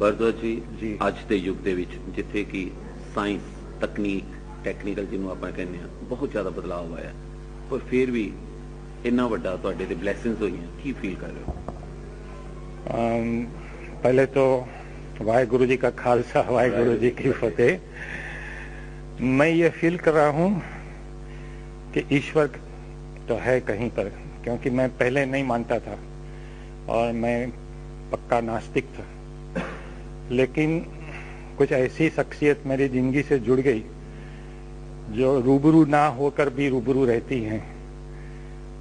भारद्वाज जी ਅੱਜ ਦੇ ਯੁੱਗ ਦੇ ਵਿੱਚ ਜਿੱਥੇ ਕਿ ਸਾਇੰਸ ਤਕਨੀਕ ਟੈਕਨੀਕਲ ਜਿਹਨੂੰ ਆਪਾਂ ਕਹਿੰਦੇ ਆ ਬਹੁਤ ਜ਼ਿਆਦਾ ਬਦਲਾਅ ਹੋਇਆ ਹੈ ਪਰ ਫਿਰ ਵੀ ਇੰਨਾ ਵੱਡਾ ਤੁਹਾਡੇ ਤੇ ਬਲੇਸਿੰਗਸ ਹੋਈਆਂ ਕੀ ਫੀਲ ਕਰ रहे हो? पहले तो वाहेगुरु जी का खालसा वाहेगुरु जी की फतेह। मैं ये फील कर रहा हूँ कि ईश्वर तो है कहीं पर, क्योंकि मैं पहले नहीं मानता था और मैं पक्का नास्तिक था, लेकिन कुछ ऐसी शख्सियत मेरी जिंदगी से जुड़ गई जो रूबरू ना होकर भी रूबरू रहती हैं।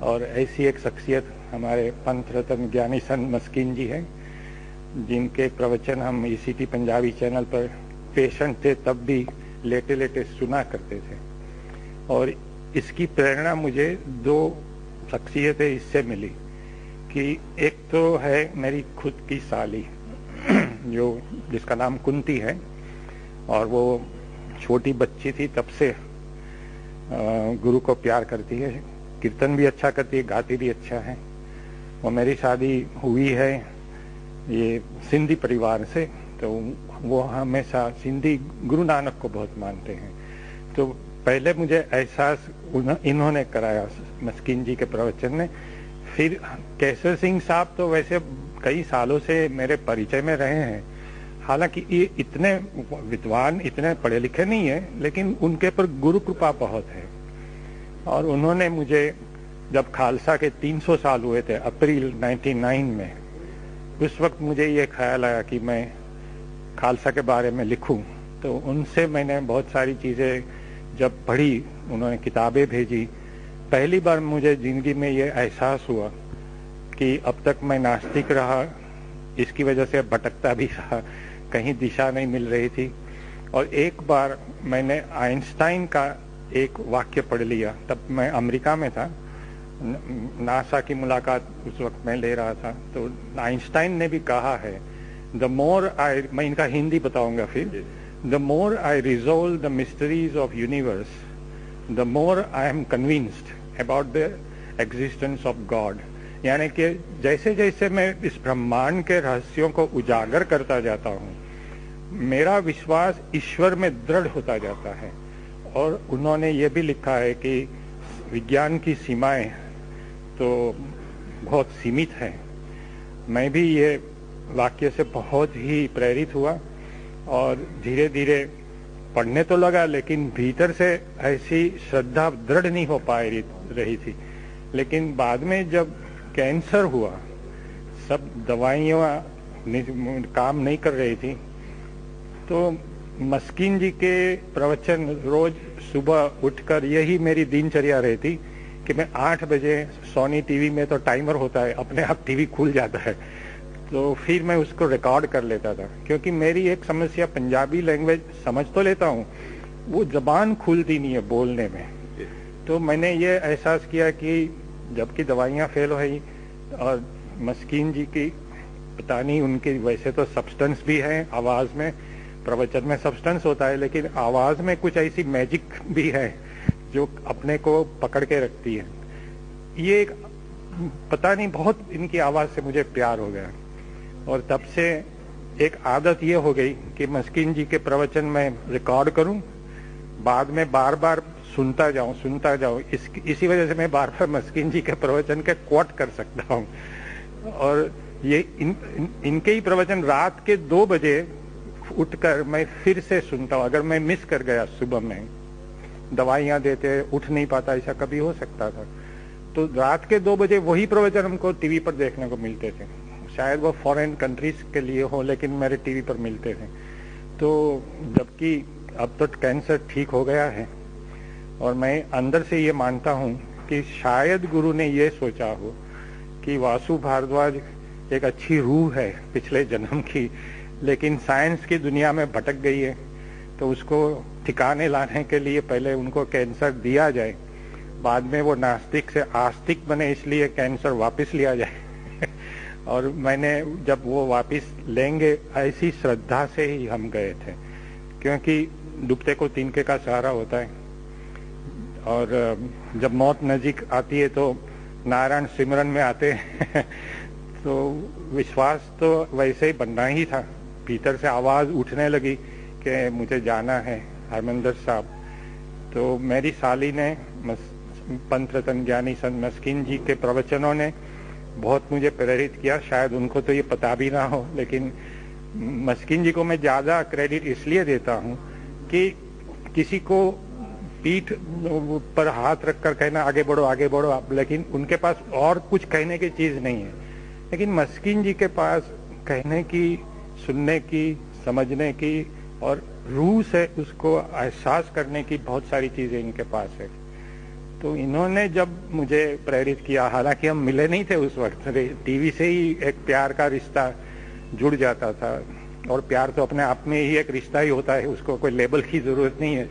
और ऐसी एक शख्सियत हमारे पंथ रत्न ज्ञानी संत मस्कीन जी हैं, जिनके प्रवचन हम ईसीटी पंजाबी चैनल पर पेशेंट थे तब भी लेटे लेटे सुना करते थे। और इसकी प्रेरणा मुझे दो शख्सियतें इससे मिली कि एक तो है मेरी खुद की साली जो जिसका नाम कुंती है, और वो छोटी बच्ची थी तब से गुरु को प्यार करती है, कीर्तन भी अच्छा करती है, गाती भी अच्छा है। और मेरी शादी हुई है ये सिंधी परिवार से, तो वो हमेशा सिंधी गुरु नानक को बहुत मानते हैं। तो पहले मुझे एहसास इन्होंने कराया मस्कीन जी के प्रवचन ने। फिर केसर सिंह साहब तो वैसे कई सालों से मेरे परिचय में रहे हैं, हालांकि ये इतने विद्वान इतने पढ़े लिखे नहीं है, लेकिन उनके पर गुरु कृपा बहुत है। और उन्होंने मुझे जब खालसा के 300 साल हुए थे अप्रैल 99 में, उस वक्त मुझे ये ख्याल आया कि मैं खालसा के बारे में लिखूं। तो उनसे मैंने बहुत सारी चीज़ें जब पढ़ी, उन्होंने किताबें भेजी, पहली बार मुझे जिंदगी में ये एहसास हुआ कि अब तक मैं नास्तिक रहा, इसकी वजह से भटकता भी रहा, कहीं दिशा नहीं मिल रही थी। और एक बार मैंने आइंस्टाइन का एक वाक्य पढ़ लिया, तब मैं अमेरिका में था, नासा की मुलाकात उस वक्त मैं ले रहा था। तो आइंस्टाइन ने भी कहा है, द मोर आई, मैं इनका हिंदी बताऊंगा फिर, the more I resolve the mysteries of universe, the more I am convinced about the existence of God. यानी कि जैसे जैसे मैं इस ब्रह्मांड के रहस्यों को उजागर करता जाता हूँ, मेरा विश्वास ईश्वर में दृढ़ होता जाता है। और उन्होंने ये भी लिखा है कि विज्ञान की सीमाएं तो बहुत सीमित हैं। मैं भी ये वाक्य से बहुत ही प्रेरित हुआ और धीरे धीरे पढ़ने तो लगा, लेकिन भीतर से ऐसी श्रद्धा दृढ़ नहीं हो पा रही थी। लेकिन बाद में जब कैंसर हुआ, सब दवाइयाँ काम नहीं कर रही थी, तो मस्कीन जी के प्रवचन रोज सुबह उठकर यही मेरी दिनचर्या रहती कि मैं 8 बजे, सोनी टीवी में तो टाइमर होता है, अपने आप टीवी खुल जाता है, तो फिर मैं उसको रिकॉर्ड कर लेता था। क्योंकि मेरी एक समस्या, पंजाबी लैंग्वेज समझ तो लेता हूँ, वो जबान खुलती नहीं है बोलने में। तो मैंने ये एहसास किया कि जबकि दवाइयाँ फेल हुई और मस्कीन जी की पता नहीं, उनकी वैसे तो सब्सटेंस भी है आवाज़ में, प्रवचन में सब्सटेंस होता है, लेकिन आवाज़ में कुछ ऐसी मैजिक भी है जो अपने को पकड़ के रखती है। ये एक पता नहीं, बहुत इनकी आवाज़ से मुझे प्यार हो गया। और तब से एक आदत ये हो गई कि मस्कीन जी के प्रवचन में रिकॉर्ड करूं, बाद में बार बार सुनता जाऊं। इसी वजह से मैं बार बार मस्कीन जी के प्रवचन के कोट कर सकता हूं। और ये इनके ही प्रवचन रात के 2 बजे उठकर मैं फिर से सुनता हूँ। अगर मैं मिस कर गया, सुबह में दवाइयाँ देते उठ नहीं पाता, ऐसा कभी हो सकता था, तो रात के 2 बजे वही प्रवचन हमको टीवी पर देखने को मिलते थे। शायद वो फॉरेन कंट्रीज के लिए हो, लेकिन मेरे टीवी पर मिलते थे। तो जबकि अब तो कैंसर ठीक हो गया है, और मैं अंदर से ये मानता हूँ कि शायद गुरु ने ये सोचा हो कि वासु भारद्वाज एक अच्छी रूह है पिछले जन्म की, लेकिन साइंस की दुनिया में भटक गई है, तो उसको ठिकाने लाने के लिए पहले उनको कैंसर दिया जाए, बाद में वो नास्तिक से आस्तिक बने, इसलिए कैंसर वापस लिया जाए। और मैंने जब वो वापस लेंगे, ऐसी श्रद्धा से ही हम गए थे, क्योंकि डूबते को तिनके का सहारा होता है। और जब मौत नजीक आती है तो नारायण सिमरन में आते हैं तो विश्वास तो वैसे ही बनना ही था। भीतर से आवाज़ उठने लगी कि मुझे जाना है हरमंदर साहब। तो मेरी साली ने, पंथ रतन ज्ञानी संत मस्किन जी के प्रवचनों ने बहुत मुझे प्रेरित किया। शायद उनको तो ये पता भी ना हो, लेकिन मस्किन जी को मैं ज़्यादा क्रेडिट इसलिए देता हूँ कि किसी को पीठ पर हाथ रखकर कहना आगे बढ़ो आगे बढ़ो, लेकिन उनके पास और कुछ कहने की चीज़ नहीं है। लेकिन मस्किन जी के पास कहने की, सुनने की, समझने की और रूह से उसको एहसास करने की बहुत सारी चीज़ें इनके पास है। तो इन्होंने जब मुझे प्रेरित किया, हालांकि हम मिले नहीं थे उस वक्त, टीवी से ही एक प्यार का रिश्ता जुड़ जाता था, और प्यार तो अपने आप में ही एक रिश्ता ही होता है, उसको कोई लेबल की जरूरत नहीं है।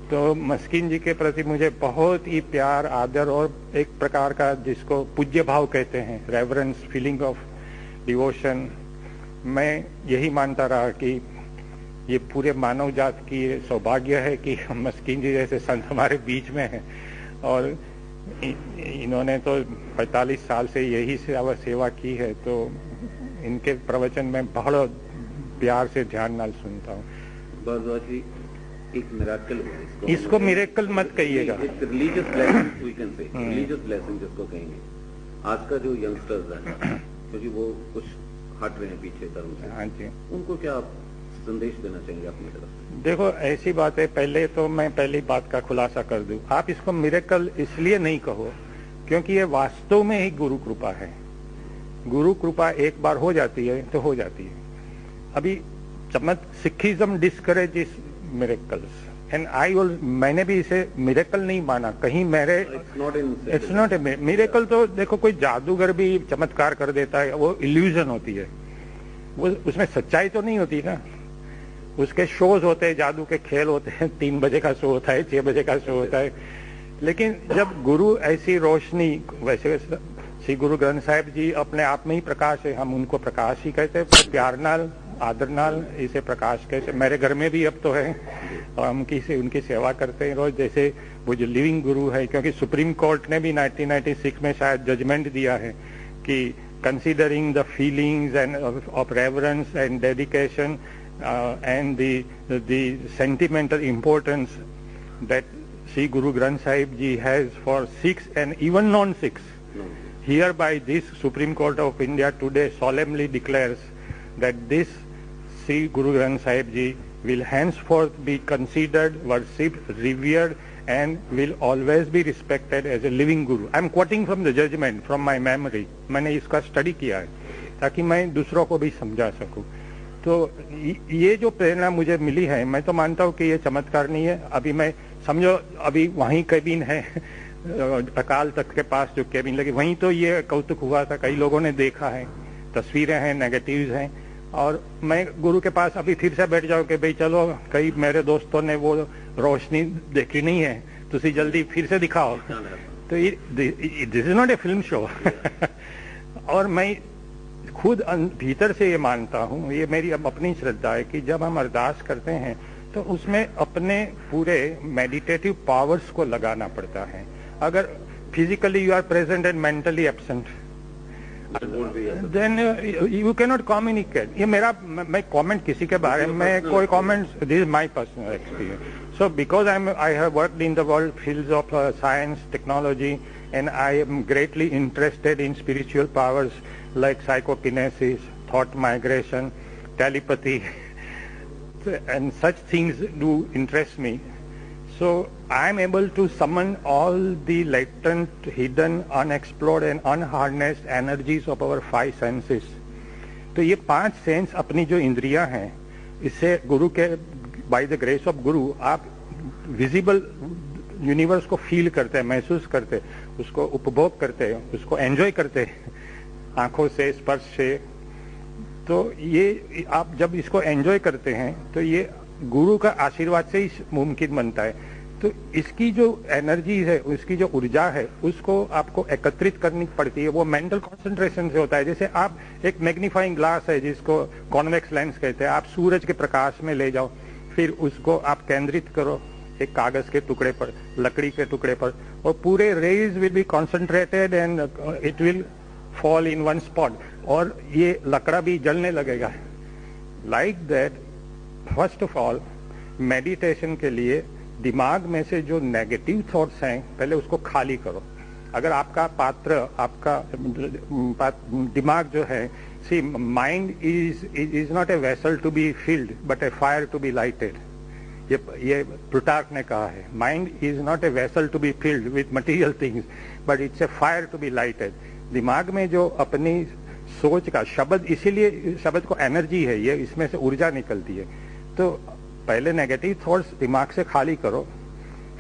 तो मस्किन जी के प्रति मुझे बहुत ही प्यार, आदर और एक प्रकार का जिसको पूज्य भाव कहते हैं, रेवरेंस, फीलिंग ऑफ डिवोशन, मैं यही मानता रहा कि ये पूरे मानव जात की सौभाग्य है कि मस्किन जी जैसे संत हमारे बीच में हैं। और इन्होंने तो 45 साल से यही सेवा की है, तो इनके प्रवचन में बहुत प्यार से ध्यान नाल सुनता हूँ। भारद्वाज जी, एक मिरेकल है इसको मिरेकल मत कहिएगा, religious blessing we can say, religious blessing जिसको कहेंगे। आज का जो यंगस्टर्स है, क्योंकि वो कुछ हट रहे हैं पीछे धर्म से, हाँ जी, उनको क्या आप संदेश देना चाहेंगे अपनी तरफ से? देखो ऐसी बात है, पहले तो मैं पहली बात का खुलासा कर दूं, आप इसको मिरेकल इसलिए नहीं कहो क्योंकि ये वास्तव में ही गुरु कृपा है। गुरु कृपा एक बार हो जाती है तो हो जाती है। अभी सिखिज्म डिस्करेज इस मिरेकल्स एंड मैंने भी इसे मिरेकल नहीं माना कहीं। मेरे इट्स नॉट ए मिरेकल। तो देखो कोई जादूगर भी चमत्कार कर देता है, वो इल्यूजन होती है, वो उसमें सच्चाई तो नहीं होती ना। उसके शोज होते हैं, जादू के खेल होते हैं, 3 बजे का शो होता है, 6 बजे का शो होता है। लेकिन जब गुरु ऐसी रोशनी, वैसे श्री गुरु ग्रंथ साहिब जी अपने आप में ही प्रकाश है, हम उनको प्रकाश ही कहते हैं, प्यार नाल, आदर नाल इसे प्रकाश कहते हैं। मेरे घर में भी अब तो है, और हम उनकी सेवा करते हैं रोज, जैसे वो जो लिविंग गुरु है। क्योंकि सुप्रीम कोर्ट ने भी 1996 में शायद जजमेंट दिया है कि considering the feelings end of reverence and dedication and the sentimental importance that Sri Guru Granth Sahib Ji has for Sikhs and even non-Sikhs. Hereby this Supreme Court of India today solemnly declares that this Sri Guru Granth Sahib Ji will henceforth be considered, worshipped, revered and will always be respected as a living Guru. I am quoting from the judgment from my memory. मैंने इसका study किया है ताकि मैं दूसरों को भी समझा सकूं। तो ये जो प्रेरणा मुझे मिली है, मैं तो मानता हूँ कि ये चमत्कार नहीं है। अभी मैं समझो, अभी वहीं केबिन है अकाल तख्त के पास जो केबिन लगी, वहीं तो ये कौतुक हुआ था, कई लोगों ने देखा है, तस्वीरें हैं, नेगेटिव्स हैं। और मैं गुरु के पास अभी फिर से बैठ जाऊँ कि भाई चलो, कई मेरे दोस्तों ने वो रोशनी देखी नहीं है, तुसी जल्दी फिर से दिखाओ। तो this is not A film show. और मैं खुद भीतर से ये मानता हूँ, ये मेरी अब अपनी श्रद्धा है कि जब हम अरदास करते हैं तो उसमें अपने पूरे मेडिटेटिव पावर्स को लगाना पड़ता है। अगर physically you are present and mentally absent, then you can not communicate. ये मेरा, मैं कमेंट किसी के बारे में कोई comment, this is my personal experience. So because I have worked in the world fields of science, technology, and I am greatly interested in spiritual powers like psychokinesis, thought migration, telepathy, and such things do interest me. So I am able to summon all the latent, hidden, unexplored and unharnessed energies of our 5 senses. तो ये 5 sense अपनी जो इंद्रियां हैं, इससे गुरु के, by the grace of गुरु, आप visible universe को फील करते हैं, महसूस करते हैं, उसको उपभोग करते हैं, उसको एंजॉय करते हैं आंखों से, स्पर्श से। तो ये आप जब इसको एंजॉय करते हैं तो ये गुरु का आशीर्वाद से ही मुमकिन बनता है। तो इसकी जो एनर्जी है, उसकी जो ऊर्जा है, उसको आपको एकत्रित करनी पड़ती है। वो मेंटल कंसंट्रेशन से होता है। जैसे आप एक मैग्नीफाइंग ग्लास है जिसको कॉन्वेक्स लेंस कहते हैं, आप सूरज के प्रकाश में ले जाओ, फिर उसको आप केंद्रित करो एक कागज के टुकड़े पर, लकड़ी के टुकड़े पर, और पूरे rays will be concentrated and it will fall in one spot, और ये लकड़ा भी जलने लगेगा. Like that, first of all, meditation के लिए दिमाग में से जो नेगेटिव थॉट्स हैं पहले उसको खाली करो. अगर आपका पात्र, आपका दिमाग जो है, see mind is not a vessel to be filled but a fire to be lighted. ये प्लूटार्क ने कहा है, mind is not a vessel to be filled with material things but it's a fire to be lighted. दिमाग में जो अपनी सोच का शब्द, इसीलिए शब्द को एनर्जी है, ये इसमें से ऊर्जा निकलती है. तो पहले नेगेटिव थॉट्स दिमाग से खाली करो,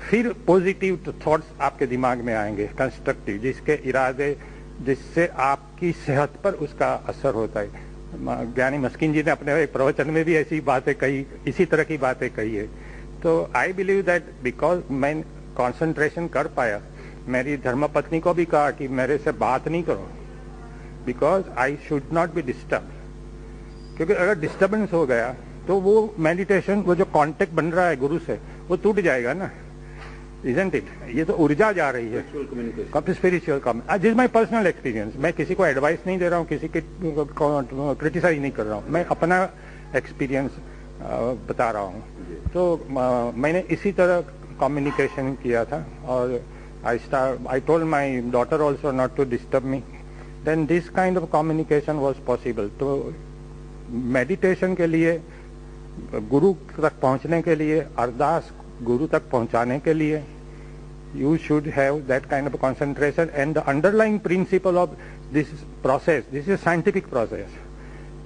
फिर पॉजिटिव थॉट्स आपके दिमाग में आएंगे, कंस्ट्रक्टिव, जिसके इरादे, जिससे आपकी सेहत पर उसका असर होता है. ज्ञानी मस्किन जी ने अपने एक प्रवचन में भी ऐसी बातें कही, इसी तरह की बातें कही है. तो आई बिलीव दैट बिकॉज मैं कंसंट्रेशन कर पाया, मेरी धर्मपत्नी को भी कहा कि मेरे से बात नहीं करो, because I should not be disturb. क्योंकि अगर डिस्टर्बेंस हो गया तो वो मेडिटेशन, वो जो कांटेक्ट बन रहा है गुरु से, वो टूट जाएगा ना. Isn't it? ये तो ऊर्जा जा रही है. Spiritual communication. This my personal experience. मैं किसी को एडवाइस नहीं दे रहा हूँ, किसी के क्रिटिसाइज नहीं कर रहा हूँ, मैं अपना एक्सपीरियंस बता रहा हूँ. तो मैंने इसी तरह कम्युनिकेशन किया था, और I told my daughter also not to disturb me. Then this kind of communication was possible. तो मेडिटेशन के लिए, गुरु तक पहुँचने के लिए, अरदास गुरु तक पहुंचाने के लिए, you should have that kind of concentration, and the underlying principle of this process, this is a scientific process.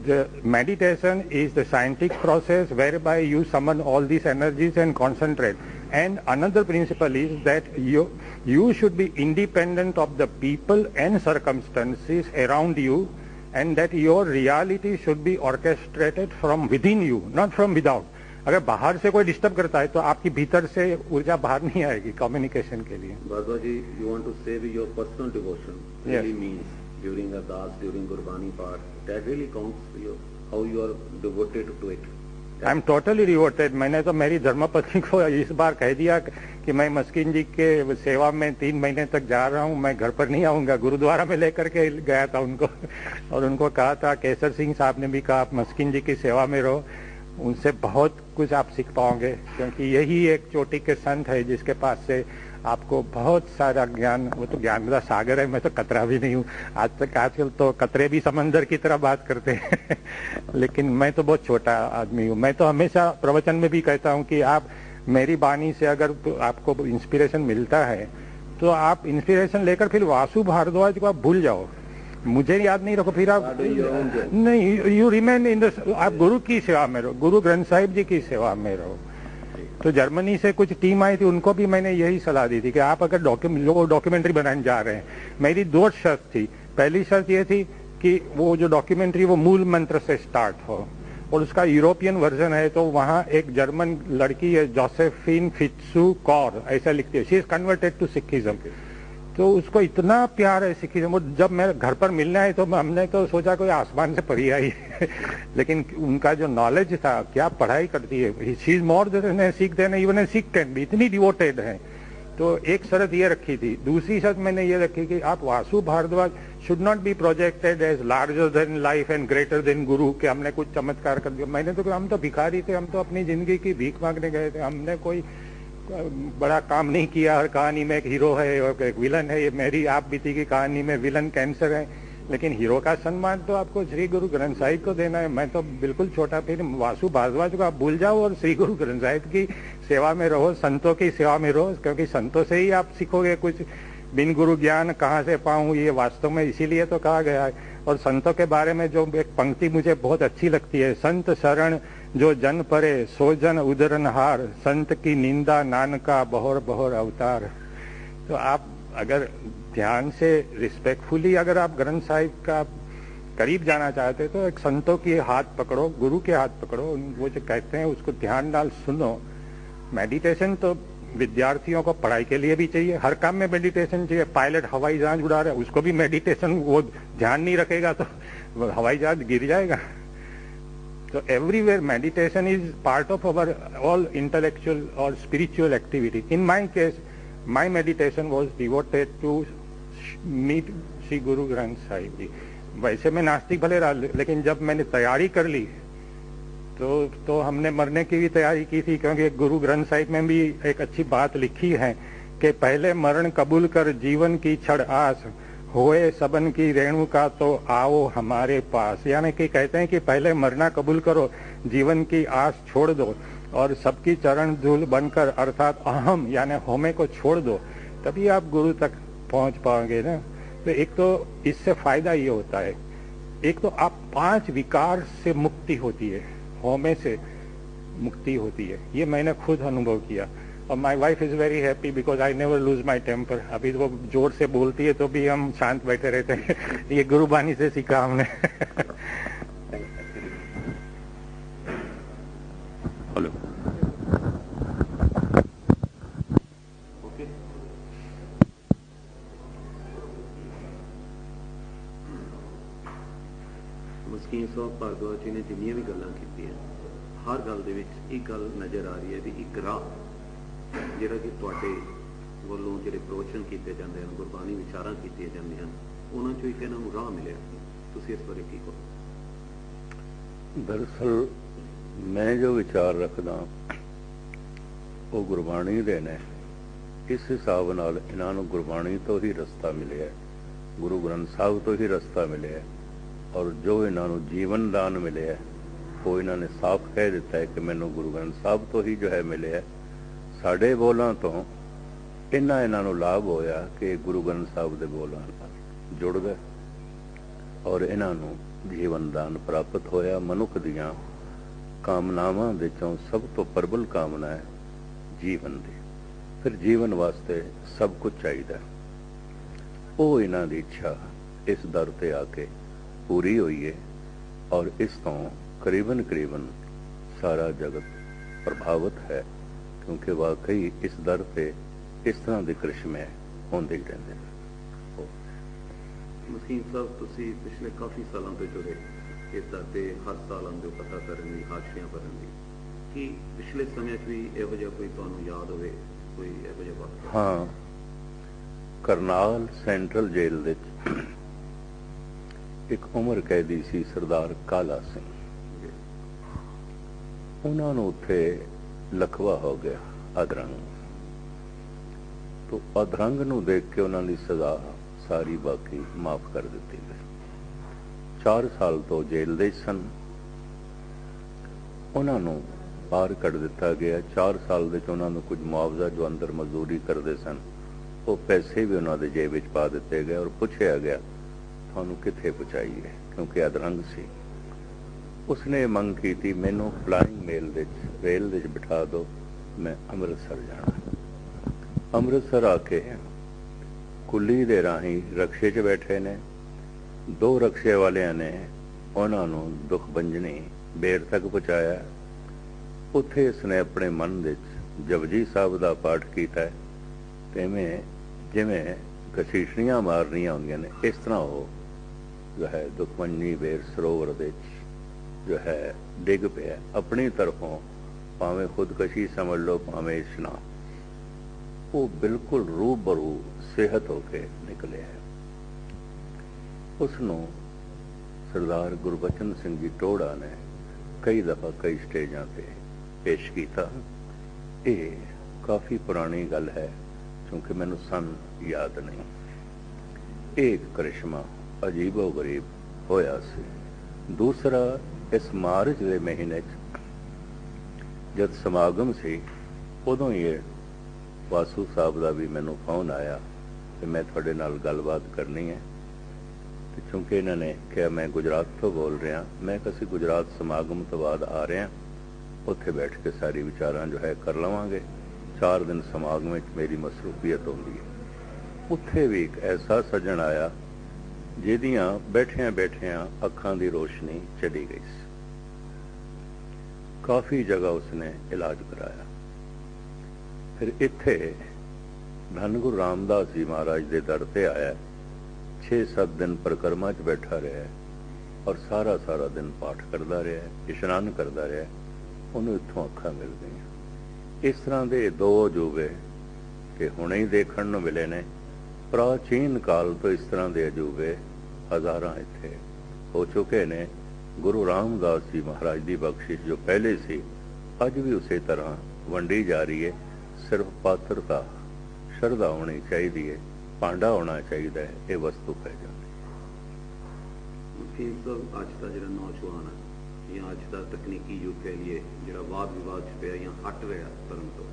The meditation is the scientific process whereby you summon all these energies and concentrate. And another principle is that you should be independent of the people and circumstances around you, and that your reality should be orchestrated from within you, not from without. अगर बाहर से कोई disturb करता है तो आपकी भीतर से ऊर्जा बाहर नहीं आएगी कम्युनिकेशन के लिए. बाबा जी, you want to say your personal devotion really means during ardas, during Gurbani part, that really counts how you are devoted to it. I am totally devoted. मैंने तो मेरी धर्मपत्नी को इस बार कह दिया कि मैं मस्किन जी के सेवा में 3 महीने तक जा रहा हूँ, मैं घर पर नहीं आऊँगा. गुरुद्वारा में लेकर के गया था उनको, और उनको कहा था, केसर सिंह साहब ने भी कहा, आप मस्किन जी की सेवा में रहो, उनसे बहुत कुछ आप सीख पाओगे, क्योंकि यही एक चोटी के संत है जिसके पास से आपको बहुत सारा ज्ञान, वो तो ज्ञान का सागर है, मैं तो कतरा भी नहीं हूँ. आजकल तो कतरे भी समंदर की तरह बात करते हैं लेकिन मैं तो बहुत छोटा आदमी हूँ. मैं तो हमेशा प्रवचन में भी कहता हूँ कि आप मेरी वाणी से अगर आपको इंस्पिरेशन मिलता है तो आप इंस्पिरेशन लेकर फिर वासु भारद्वाज को आप भूल जाओ, मुझे याद नहीं रखो, फिर आप नहीं, यू रिमेन इन द, आप गुरु की सेवा में रहो, गुरु ग्रंथ साहिब जी की सेवा में रहो. तो जर्मनी से कुछ टीम आई थी, उनको भी मैंने यही सलाह दी थी कि आप अगर डॉक्यूमेंट्री बनाने जा रहे हैं, मेरी 2 शर्त थी. पहली शर्त ये थी कि वो जो डॉक्यूमेंट्री वो मूल मंत्र से स्टार्ट हो, और उसका यूरोपियन वर्जन है, तो वहाँ एक जर्मन लड़की है, जोसेफिन फित्सु कौर, ऐसा लिखती है, she is converted to Sikhism. तो उसको इतना प्यार है सिखिज्म. वो जब मैं घर पर मिलने आए तो हमने तो सोचा कोई आसमान से परी आई लेकिन उनका जो नॉलेज था, क्या पढ़ाई करती है, she is more than a Sikh then even a Sikh can be, इतनी डिवोटेड है. तो एक शर्त ये रखी थी. दूसरी शर्त मैंने ये रखी कि आप Vasu Bhardwaj should not be projected as larger than life and greater than guru, कि हमने कुछ चमत्कार कर दिया. मैंने तो, हम तो भिखारी थे, हम तो अपनी जिंदगी की भीख मांगने गए थे, हमने कोई बड़ा काम नहीं किया. हर कहानी में एक हीरो है और एक विलन है. ये मेरी आप बीती की कहानी में विलन कैंसर है, लेकिन हीरो का सम्मान तो आपको श्री गुरु ग्रंथ साहिब को देना है. मैं तो बिल्कुल छोटा, फिर वासु भारद्वाज को आप भूल जाओ और श्री गुरु ग्रंथ साहिब की सेवा में रहो, संतों की सेवा में रहो, क्योंकि संतों से ही आप सीखोगे कुछ. बिन गुरु ज्ञान कहाँ से पाऊँ, ये वास्तव में इसीलिए तो कहा गया है. और संतों के बारे में जो एक पंक्ति मुझे बहुत अच्छी लगती है, संत शरण जो जन परे सो जन उदरनहार, संत की निंदा नानका बहोर बहोर अवतार. तो आप अगर ध्यान से रिस्पेक्टफुली अगर आप ग्रंथ साहिब का करीब जाना चाहते हैं तो एक संतों के हाथ पकड़ो, गुरु के हाथ पकड़ो, वो जो कहते हैं उसको ध्यान डाल सुनो. मेडिटेशन तो विद्यार्थियों को पढ़ाई के लिए भी चाहिए, हर काम में मेडिटेशन चाहिए. पायलट हवाई जहाज उड़ा रहा है, उसको भी मेडिटेशन, वो ध्यान नहीं रखेगा तो हवाई जहाज गिर जाएगा. So everywhere meditation is part of our all intellectual or spiritual activity. In my case, my meditation was devoted to Shri Guru Granth Sahib जी। वैसे मैं नास्तिक भले रहा, लेकिन जब मैंने तैयारी कर ली तो हमने मरने की भी तैयारी की थी, क्योंकि गुरु ग्रंथ साहिब में भी एक अच्छी बात लिखी है कि पहले मरण कबूल कर जीवन की छड़ आस, होए सबन की रेणु का तो आओ हमारे पास। यानी कि कहते हैं कि पहले मरना कबूल करो, जीवन की आस छोड़ दो और सबकी चरण धूल बनकर अर्थात अहम यानी होमे को छोड़ दो, तभी आप गुरु तक पहुंच पाओगे ना। तो एक तो इससे फायदा ये होता है, एक तो आप 5 विकार से मुक्ति होती है, होमे से मुक्ति होती है, ये मैंने खुद अनुभव किया। और my wife is very happy because I never lose my temper. अभी वो जोर से बोलती है तो भी हम शांत बैठे रहते हैं। ये गुरुबानी से सीखा हमने। हेलो, ਮਸਕੀਨ ਸਾਹਿਬ ਭਾਰਦਵਾਜ ਜੀ ਨੇ ਜਿੰਨੀਆਂ ਵੀ ਗੱਲਾਂ ਕੀਤੀਆਂ, ਹਰ ਗੱਲ ਦੇ ਵਿੱਚ ਇੱਕ ਗੱਲ ਨਜ਼ਰ ਆ ਰਹੀ ਹੈ ਵੀ ਇੱਕ ਰਾਹ ਜਿਹੜਾ ਕਿ ਤੁਹਾਡੇ ਵੱਲੋਂ ਜਿਹੜੇ ਪ੍ਰਵਚਨ ਕੀਤੇ ਜਾਂਦੇ ਹਨ, ਗੁਰਬਾਣੀ ਵਿਚਾਰਾਂ ਕੀਤੀਆਂ ਜਾਂਦੀਆਂ ਹਨ, ਉਹਨਾਂ ਚੋਂ ਇੱਕ ਇਹਨਾਂ ਨੂੰ ਰਾਹ ਮਿਲਿਆ। ਤੁਸੀਂ ਇਸ ਬਾਰੇ ਕੀ ਕਹੋ? दरअसल मैं जो विचार रखदा वो गुरबाणी दे ने, इस हिसाब नाल इन्हां नूं गुरबाणी तो ही रस्ता मिलिया, गुरु ग्रंथ साहिब तो ही रस्ता मिलिया। और जो इन्हां नूं जीवन दान मिलिया वो इन्हां ने साफ कह दिता है कि मैनूं गुरु ग्रंथ साहिब तो ही जो है मिलिया। साडे बोलां तो इन्हां नूं लाभ होया कि गुरु ग्रंथ साहिब दे बोलां नाल जुड़ गए और इन्हां नूं जीवन दान प्राप्त होया। मनुख दियां कामनावां विचों सब तो प्रबल कामना है जीवन दी। फिर जीवन वास्ते सब कुछ चाहिए, वो इन्हां दी इच्छा इस दर ते आके पूरी हुई है और इस तो करीबन करीबन सारा जगत प्रभावित है, क्योंकि वाकई इस दर पे इस तरह के करिश्मे होंदे ही रहंदे। ਮਸੀਹ ਸਾਹਿਬ, ਤੁਸੀਂ ਪਿਛਲੇ ਕਾਫੀ ਸਾਲਾਂ ਤੋਂ ਜੁੜੇ ਇਸ ਦਰ ਤੇ ਹਰ ਸਾਲ ਆਉਂਦੇ ਹੋ ਪਤਾ ਕਰਨ ਲਈ, ਹਾਦਸਿਆਂ ਭਰਨ ਲਈ। ਕੀ ਪਿਛਲੇ ਸਮੇਂ 'ਚ ਵੀ ਇਹੋ ਜਿਹਾ ਕੋਈ ਤੁਹਾਨੂੰ ਯਾਦ ਹੋਵੇ, ਕੋਈ ਇਹੋ ਜਿਹਾ ਵਾਕਿਆ? हाँ, करनाल सेंट्रल जेल विच एक उम्र कैदी सी सरदार काला सिंह, उन्होंने उत्थे लखवा हो गया अधरंग। तो अधरंग नूं देख के उन्होंने सजा सारी बाकी माफ कर दी गई। 4 साल तो जेल दे सन, उन्होंने बाहर कढ़ दिता गया। 4 साल दे उन्होंने कुछ मुआवजा जो अंदर मजदूरी करते सन वो पैसे भी उन्होंने जेब विच पा दिते गए और पूछया गया थानू किथे पहुँचाइए, क्योंकि अधरंग सी। उसने मंग की थी मैनू फ्लाइंग मेल रेल दे बिठा दो, मैं अमृतसर जाना। अमृतसर आके कुली दे राही रक्शे च बैठे ने, 2 रक्शे वालियां ने उन्होंने दुख बंजनी बेर तक पहुँचाया। उत्थे इसने अपने मन विच जपजी साहब का पाठ किया, तिवें जिवें घसीटनियां मारनियां होंदियां ने इस तरह वो जो है दुखमंजनी बेर सरोवर विच जो है डिग पिया। अपनी तरफों भावें खुदकशी समझ लो भावें इशनान, वो बिल्कुल रूबरू सेहत होके निकले है। उसनों सरदार गुरबचन सिंह जी टोड़ा ने कई दफा कई स्टेजां पे पेश किया। ये काफ़ी पुरानी गल है, क्योंकि मैनू सन याद नहीं। एक करिश्मा अजीबो गरीब होया सी। दूसरा, इस मार्च के महीने जब समागम सी उदों ही वासू साहब का भी मैनू फोन आया कि मैं थोड़े नाल गलबात करनी है। तो चूंकि इन्होंने कहा मैं गुजरात तो बोल रहा, मैं किसी गुजरात समागम तो बाद आ रहा, उत्थे बैठ के सारी विचारां जो है कर लवांगे। 4 दिन समागम में मेरी मसरूफियत होंगी है। उत्थे भी एक ऐसा सज्जन आया जिहदियां बैठिया बैठिया अखां दी रोशनी चली गई सी। काफ़ी जगह उसने इलाज कराया। फिर इत्थे धन गुरु रामदास जी महाराज के दर ते आया, 6-7 दिन परिक्रमा च बैठा रहा और सारा सारा दिन पाठ करता रहा, इशनान करता रहा। उन्होंने इत्थों अखां मिल गई। इस तरह के 2 अजूबे कि हुणे ही देखण नूं मिले ने ਪ੍ਰਾਚੀਨ ਕਾਲ ਤੋਂ ਇਸ ਤਰ੍ਹਾਂ ਦੇ ਅਜੂਬੇ ਹਜ਼ਾਰਾਂ ਇੱਥੇ ਹੋ ਚੁੱਕੇ ਨੇ। ਗੁਰੂ ਰਾਮਦਾਸ ਜੀ ਮਹਾਰਾਜ ਦੀ ਬਖਸ਼ਿਸ਼ ਜੋ ਪਹਿਲੇ ਸੀ ਅੱਜ ਵੀ ਉਸੇ ਤਰ੍ਹਾਂ ਵੰਡੀ ਜਾ ਰਹੀ ਹੈ। ਸਿਰਫ ਪਾਤਰਤਾ ਸ਼ਰਧਾ ਹੋਣੀ ਚਾਹੀਦੀ ਹੈ, ਭਾਂਡਾ ਹੋਣਾ ਚਾਹੀਦਾ ਹੈ, ਇਹ ਵਸਤੂ ਪੈ ਜਾਂਦੀ ਕਿ ਅੱਜ ਦਾ ਜਿਹੜਾ ਨੌਜਵਾਨ ਹੈ ਜਾਂ ਅੱਜ ਦਾ ਤਕਨੀਕੀ ਯੁੱਗ ਕਹਿ ਲਈਏ ਜਿਹੜਾ ਵਾਦ ਵਿਵਾਦ 'ਚ ਪਿਆ ਜਾਂ ਹਟ ਰਿਹਾ ਧਰਮ ਤੋਂ,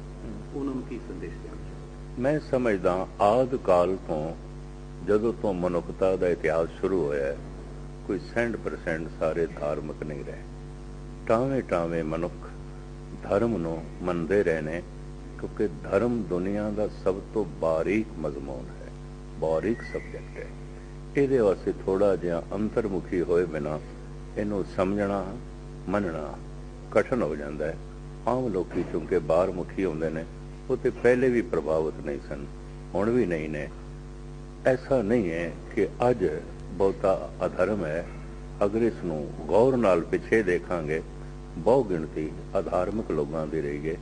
ਉਹਨਾਂ ਨੂੰ ਕੀ ਸੰਦੇਸ਼ ਦੇਣਾ ਚਾਹੁੰਦੇ? ਮੈਂ ਸਮਝਦਾ ਆਦਿ ਕਾਲ ਤੋਂ ਜਦੋਂ ਤੋਂ ਮਨੁੱਖਤਾ ਦਾ ਇਤਿਹਾਸ ਸ਼ੁਰੂ ਹੋਇਆ ਹੈ ਕੋਈ 100% ਸਾਰੇ ਧਾਰਮਿਕ ਨਹੀਂ ਰਹੇ। ਟਾਵੇਂ ਟਾਵੇਂ ਮਨੁੱਖ ਧਰਮ ਨੂੰ ਮੰਨਦੇ ਰਹੇ ਨੇ ਕਿਉਂਕਿ ਧਰਮ ਦੁਨੀਆ ਦਾ ਸਭ ਤੋਂ ਬਾਰੀਕ ਮਜ਼ਮੂਨ ਹੈ, ਬਾਰੀਕ ਸਬਜੈਕਟ ਹੈ। ਇਹਦੇ ਵਾਸਤੇ ਥੋੜਾ ਜਿਹਾ ਅੰਤਰਮੁਖੀ ਹੋਏ ਬਿਨਾਂ ਇਹਨੂੰ ਸਮਝਣਾ ਮੰਨਣਾ ਕਠਿਨ ਹੋ ਜਾਂਦਾ ਹੈ। ਆਮ ਲੋਕੀ ਕਿਉਂਕਿ ਬਾਹਰ ਮੁਖੀ ਹੁੰਦੇ ਨੇ ਉਹ ਤੇ ਪਹਿਲੇ ਵੀ ਪ੍ਰਭਾਵਿਤ ਨਹੀਂ ਸਨ, ਹੁਣ ਵੀ ਨਹੀਂ ਨੇ। ਐਸਾ ਨਹੀਂ ਹੈ ਕਿ ਅੱਜ ਬਹੁਤਾ ਅਧਰਮ ਹੈ। ਅਗਰ ਇਸ ਨੂੰ ਗੌਰ ਨਾਲ ਪਿੱਛੇ ਦੇਖਾਂਗੇ ਬਹੁ ਗਿਣਤੀ ਅਧਾਰਮਿਕ ਲੋਕਾਂ ਦੀ ਰਹੀ ਹੈ,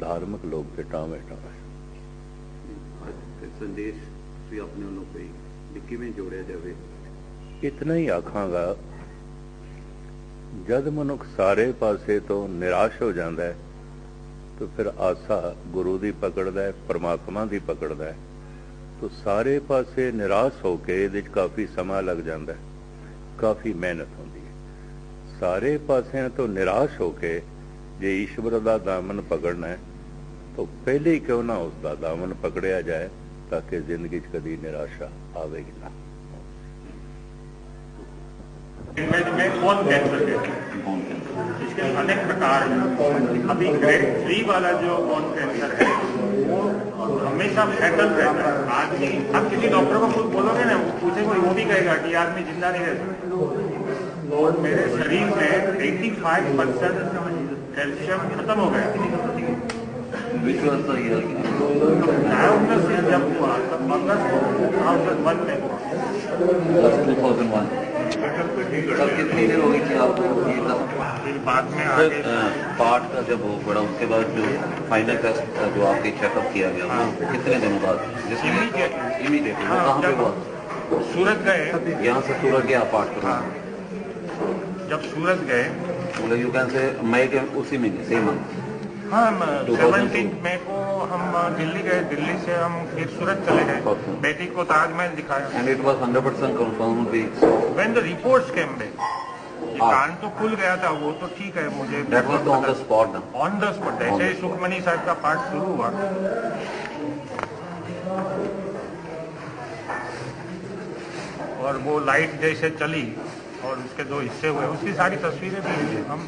ਧਾਰਮਿਕ ਲੋਕ ਤੇ ਟਾਵੇਂ ਟਾਵੇਂ। ਸੰਦੇਸ਼ ਤੁਸੀਂ ਆਪਣੇ ਵੱਲੋਂ ਕੋਈ ਵੀ ਕਿਵੇਂ ਜੋੜਿਆ ਜਾਵੇ? ਇਤਨਾ ਹੀ ਆਖਾਂਗਾ, ਜਦ ਮਨੁੱਖ ਸਾਰੇ ਪਾਸੇ ਤੋਂ ਨਿਰਾਸ਼ ਹੋ ਜਾਂਦਾ ਹੈ ਤਾਂ ਫਿਰ ਆਸਾ ਗੁਰੂ ਦੀ ਪਕੜਦਾ ਹੈ, ਪਰਮਾਤਮਾ ਦੀ ਪਕੜਦਾ ਹੈ। ਤਾਂ ਸਾਰੇ ਪਾਸੇ ਨਿਰਾਸ਼ ਹੋ ਕੇ ਇਹਦੇ 'ਚ ਕਾਫੀ ਸਮਾਂ ਲੱਗ ਜਾਂਦਾ ਹੈ, ਕਾਫੀ ਮਿਹਨਤ ਹੁੰਦੀ ਹੈ। ਸਾਰੇ ਪਾਸਿਆਂ ਤੋਂ ਨਿਰਾਸ਼ ਹੋ ਕੇ ਜੇ ਈਸ਼ਵਰ ਦਾ ਦਾਮਨ ਪਕੜਨਾ ਹੈ ਤਾਂ ਪਹਿਲੇ ਹੀ ਕਿਉਂ ਨਾ ਉਸ ਦਾ ਦਾਮਨ ਪਕੜਿਆ ਜਾਏ ਤਾਂ ਕਿ ਜ਼ਿੰਦਗੀ 'ਚ ਕਦੀ ਨਿਰਾਸ਼ਾ ਆਵੇਗੀ ਨਾ। में कौन कैंसर है, इसके अनेक प्रकार हैं। अभी ग्रेड 3 वाला जो कौन कैंसर है वो हमेशा फैटल रहता है। आदमी अब किसी डॉक्टर को खुद बोलोगे ना, पूछेगा वो भी कहेगा कि आदमी जिंदा नहीं रह सकता। और मेरे शरीर में 85% कैल्शियम खत्म हो गया। डायग्नोसिस जब हुआ तब अगस्त 2001 में हुआ। 2001 तब कितनी देर हो गई थी आपको ये? फिर बाद में आगे पार्ट का जब वो पड़ा उसके बाद जो फाइनल टेस्ट जो आपके चेकअप किया गया वो कितने दिनों बाद? इमीडिएटली कहाँ पे हुआ? सूरत गए, यहाँ से सूरत गया पार्ट करना। जब सूरत गए बोले यू कैन से मई के उसी महीने सेम मंथ। हाँ, 17 मई को हम दिल्ली गए। दिल्ली से हम फिर सूरत चले गए, बेटी को ताजमहल दिखाया। And it was 100% confirmed when the reports came back. कान तो खुल गया था, वो तो ठीक है। मुझे that was on the spot ना, ऑन द स्पॉट। जैसे ही सुखमनी साहब का पाठ शुरू हुआ और वो लाइट जैसे चली और उसके 2 हिस्से हुए, उसकी सारी तस्वीरें भी हैं। हम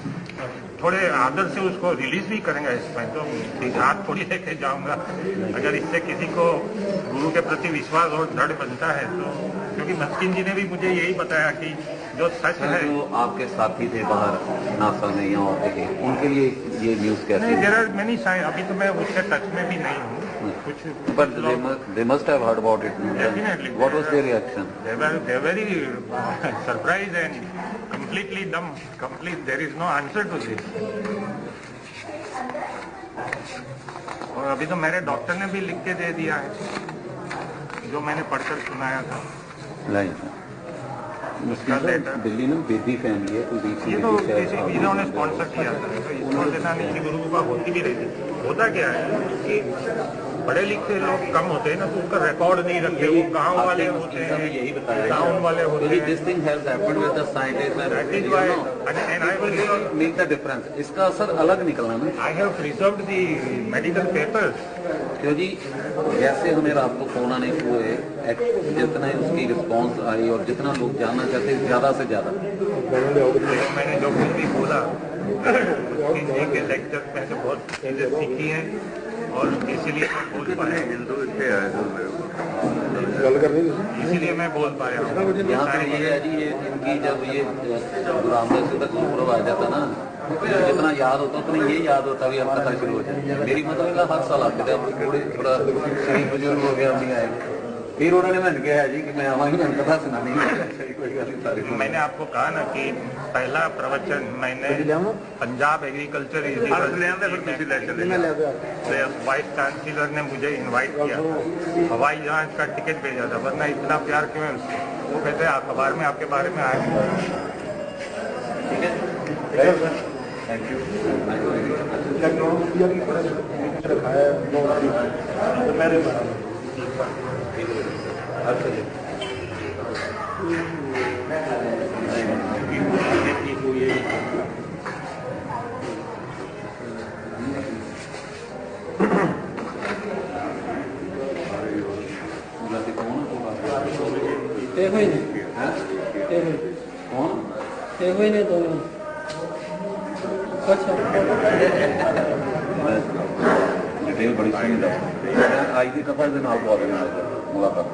थोड़े आदर से उसको रिलीज भी करेंगे। इसमें तो हाथ थोड़ी लेके जाऊंगा। अगर इससे किसी को गुरु के प्रति विश्वास और दृढ़ बनता है तो, क्योंकि मस्किन जी ने भी मुझे यही बताया कि जो सच है। जो आपके साथी थे बाहर नासा में या और थे, उनके लिए ये न्यूज कैसे? नहीं, देयर आर मेनी साइन। अभी तो मैं उसके टच में भी नहीं हूँ कुछ, but they must have heard about it. Definitely. What was their reaction? They were very surprised and completely dumb. There is no answer to this. और अभी तो मेरे डॉक्टर ने भी लिख के दे दिया है जो मैंने पढ़कर सुनाया था। दिल्ली में बेदी फैमिली है, तो ये तो किसी इन्होंने स्पॉन्सर किया था, तो इसको देना नीति गुरु का होती भी रहती। होता क्या है कि पढ़े लिखे लोग कम होते हैं ना, तो उसका रिकॉर्ड नहीं रखते। वो गांव वाले होते हैं, यही बताया टाउन वाले होते हैं। This thing has happened with the scientist and I will make the difference. इसका असर अलग निकलना ना। I have preserved the medical papers। क्यों जी, जैसे हमें रात को फोन आने हुए, जितना उसकी रिस्पांस आई और जितना लोग जानना चाहते हैं ज्यादा से ज्यादा, मैंने जो कुछ भी बोला के लेक्चर में से बहुत चीजें सीखी हैं और इसीलिए मैं बोल पाया। इसीलिए मैं बोल पाया हूँ। यहाँ पे ये है जी, ये इनकी जब ये गुरु रामदास जी का गुरुपुरब आ जाता ना, जितना याद होता उतना ये याद होता भी अब कथा शुरू हो जाए। मेरी मतलब का हर साल आते थे, अब थोड़ा शरीर बुजुर्ग हो गया, नहीं आए। फिर उन्होंने मैंने कहा जी कि मैं आवांगी मैंने कथा सुनानी है कोई गल नहीं सारी मैंने आपको कहा ना कि पहला प्रवचन मैंने पंजाब एग्रीकल्चर वाइस चांसलर ने मुझे इनवाइट किया, हवाई जहाज का टिकट भेजा था, वरना इतना प्यार क्यों है उससे। वो कहते हैं अखबार में आपके बारे में आया। Thank you. अच्छा जी ने दोनों अच्छा डिटेल बड़ी सोहनी दस आज की कथा के नाल बहुत मुलाकात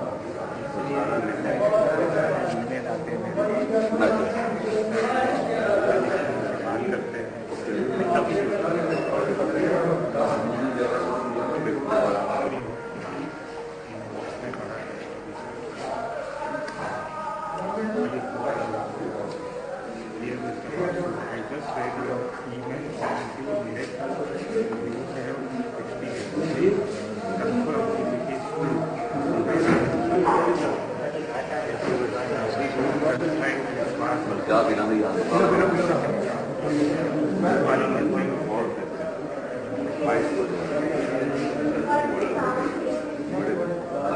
क्या बिना नहीं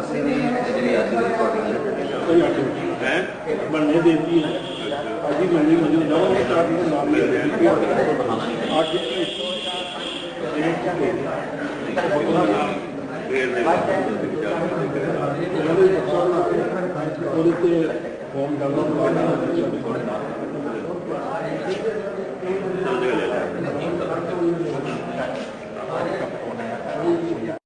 ਅਸੀਂ ਜੀ ਜਿਹੜੀ ਅੱਜ ਦੀ ਰਿਕਾਰਡਿੰਗ ਹੈ बनने देती है अभी बनने मुझे जाओ चार दिन नाम ले आज फॉर्म डालना